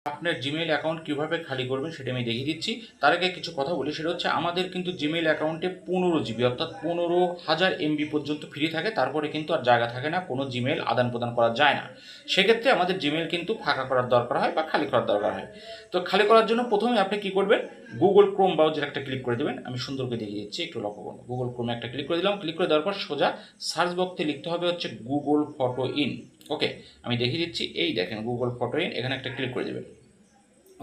আপনার Gmail account কীভাবে খালি করবেন সেটা আমি দেখিয়ে দিচ্ছি। তার আগে কিছু কথা বলি, সেটা হচ্ছে আমাদের কিন্তু জিমেইল অ্যাকাউন্টে 15 GB অর্থাৎ 15,000 MB পর্যন্ত ফ্রি থাকে, তারপরে কিন্তু আর জায়গা থাকে না, কোনো জিমেইল আদান প্রদান করা যায় না। সেক্ষেত্রে আমাদের জিমেইল কিন্তু ফাঁকা করার দরকার হয় বা খালি করার দরকার হয়। তো খালি করার জন্য প্রথমে আপনি কী করবেন, গুগল ক্রোম ব্রাউজার একটা ক্লিক করে দেবেন। আমি সুন্দর করে দেখিয়ে দিচ্ছি, একটু লক্ষ্য করুন। গুগল ক্রোমে একটা ক্লিক করে দিলাম। ক্লিক করে দেওয়ার পর সোজা সার্চ বক্সে লিখতে হবে হচ্ছে গুগল ফটো ইন। ওকে, আমি দেখিয়ে দিচ্ছি। এই দেখেন গুগল ফটো ইন, এখানে একটা ক্লিক করে দেবেন।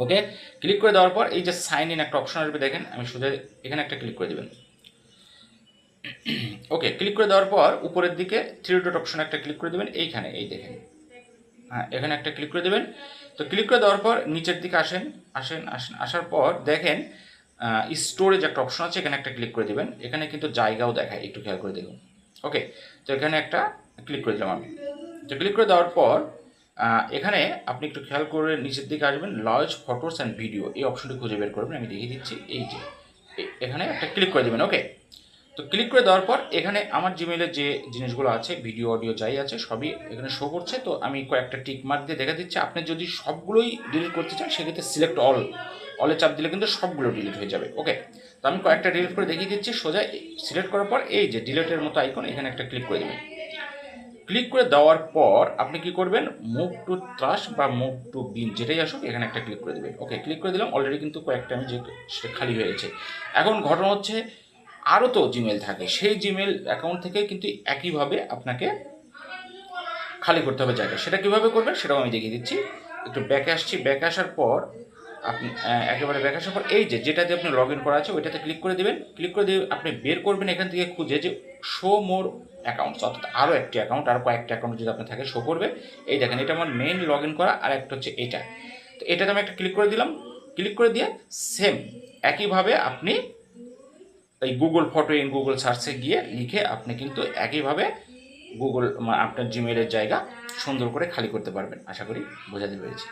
ওকে, ক্লিক করে দেওয়ার পর এই যে সাইন ইন একটা অপশন আসবে, দেখেন আমি সোজা এখানে একটা ক্লিক করে দেবেন। ওকে, ক্লিক করে দেওয়ার পর উপরের দিকে থ্রি ডট অপশন একটা ক্লিক করে দেবেন। এইখানে এই দেখেন, হ্যাঁ এখানে একটা ক্লিক করে দেবেন। তো ক্লিক করে দেওয়ার পর নিচের দিকে আসেন আসেন আসেন আসার পর দেখেন স্টোরেজ একটা অপশন আছে, এখানে একটা ক্লিক করে দেবেন। এখানে কিন্তু জায়গাও দেখায়, একটু খেয়াল করে দেখুন। ওকে, তো এখানে একটা ক্লিক করে দিলাম আমি। তো ক্লিক করে দেওয়ার পর এখানে আপনি একটু খেয়াল করে নিচের দিকে আসবেন, লার্জ ফটোস অ্যান্ড ভিডিও এই অপশনটি খুঁজে বের করবেন। আমি দেখিয়ে দিচ্ছি, এই যে এখানে একটা ক্লিক করে দেবেন। ওকে, তো ক্লিক করে দেওয়ার পর এখানে আমার জিমেইলে যে জিনিসগুলো আছে, ভিডিও অডিও যাই আছে সবই এখানে শো করছে। তো আমি কয়েকটা টিক মার্ক দিয়ে দেখা দিচ্ছি। আপনি যদি সবগুলোই ডিলিট করতে চান সেক্ষেত্রে সিলেক্ট অলে চাপ দিলে কিন্তু সবগুলো ডিলিট হয়ে যাবে। ওকে, তো আমি কয়েকটা ডিলিট করে দেখিয়ে দিচ্ছি। সোজা সিলেক্ট করার পর এই যে ডিলিটের মতো আইকন, এখানে একটা ক্লিক করে দেবেন। ক্লিক করে দেওয়ার পর আপনি কি করবেন, মুভ টু ট্রাশ বা মুভ টু বিন যেটাই আসুক, এখানে একটা ক্লিক করে দেবেন। ওকে, ক্লিক করে দিলাম। অলরেডি কিন্তু কয়েকটা আমি যে সেটা খালি হয়ে গেছে। এখন ঘটনা হচ্ছে আরও তো জিমেল থাকে, সেই জিমেল অ্যাকাউন্ট থেকে কিন্তু একইভাবে আপনাকে খালি করতে হবে জায়গা। সেটা কীভাবে করবেন সেটাও আমি দেখিয়ে দিচ্ছি। একটু ব্যাকে আসছি। ব্যাকে আসার পর আপনি একেবারে ব্যাক আসার পর এই যে যেটাতে আপনি লগ ইন করা আছে ওইটাতে ক্লিক করে দেবেন। ক্লিক করে দিয়ে আপনি বের করবেন এখান থেকে খুঁজে যে শো মোর অ্যাকাউন্টস, অর্থাৎ আরও একটি অ্যাকাউন্ট, আর কয়েকটা অ্যাকাউন্ট যদি আপনার থাকে শো করবে। এই দেখেন, এটা আমার মেইন লগ ইন করা, আর একটা হচ্ছে এটা। তো এটাতে আমি একটা ক্লিক করে দিলাম। ক্লিক করে দিয়ে সেম একইভাবে আপনি এই গুগল ফটো ইন গুগল সার্চে গিয়ে লিখে আপনি কিন্তু একইভাবে গুগল আপনার জিমেইলের জায়গা সুন্দর করে খালি করতে পারবেন। আশা করি বোঝাতে পেরেছি।